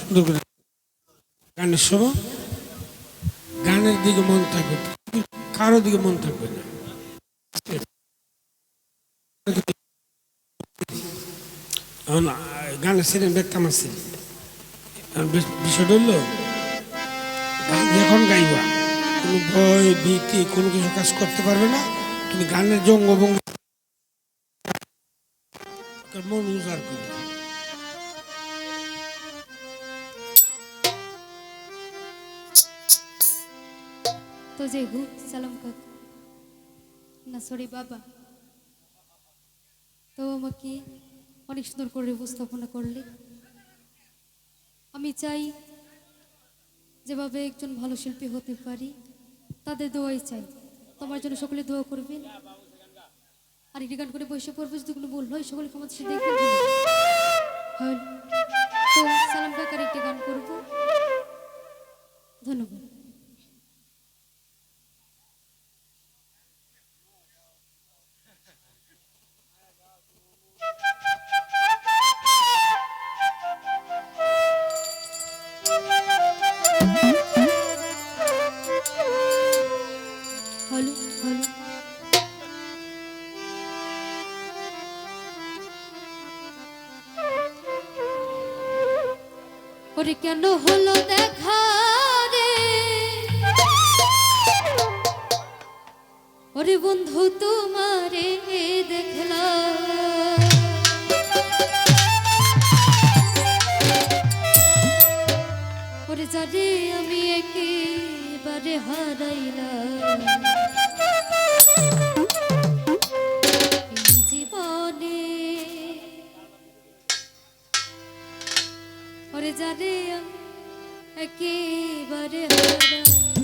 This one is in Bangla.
সুন্দর করে গানের সময় গানের দিকে মন থাকবে, কারো দিকে মন থাকবে না। গানের সিনেমা দেখতাম আছে, বিষয়টা হলো যখন গাইবা কোনো ভয় ভীতি কোনো কিছু কাজ করতে পারবে না। তুমি গানের যে অঙ্গভঙ্গি মন উজাড় করবে। তো যে হু সালাম কাকা না সরি বাবা, তো আমাকে অনেক সুন্দর করে উপস্থাপনা করলে। আমি চাই যেভাবে একজন ভালো শিল্পী হতে পারি তাদের দোয়াই চাই। তোমার জন্য সকলে দোয়া করবেন। আর একটি গান করে বসে পড়বে, যদি কোনো ভুল হয় সকলে ক্ষমা সে দেখবেন। তো সালাম কাকার একটি গান করব। ধন্যবাদ। হ্যালো হ্যালো, ওরে কেন হলো দেখা রে, ওরে বন্ধু তোমারে দেখলাম, ওরে যারে আমি একেবারে হারাইলাম এই জীবনে, ওরে যারে আমি একেবারে হারাইলাম।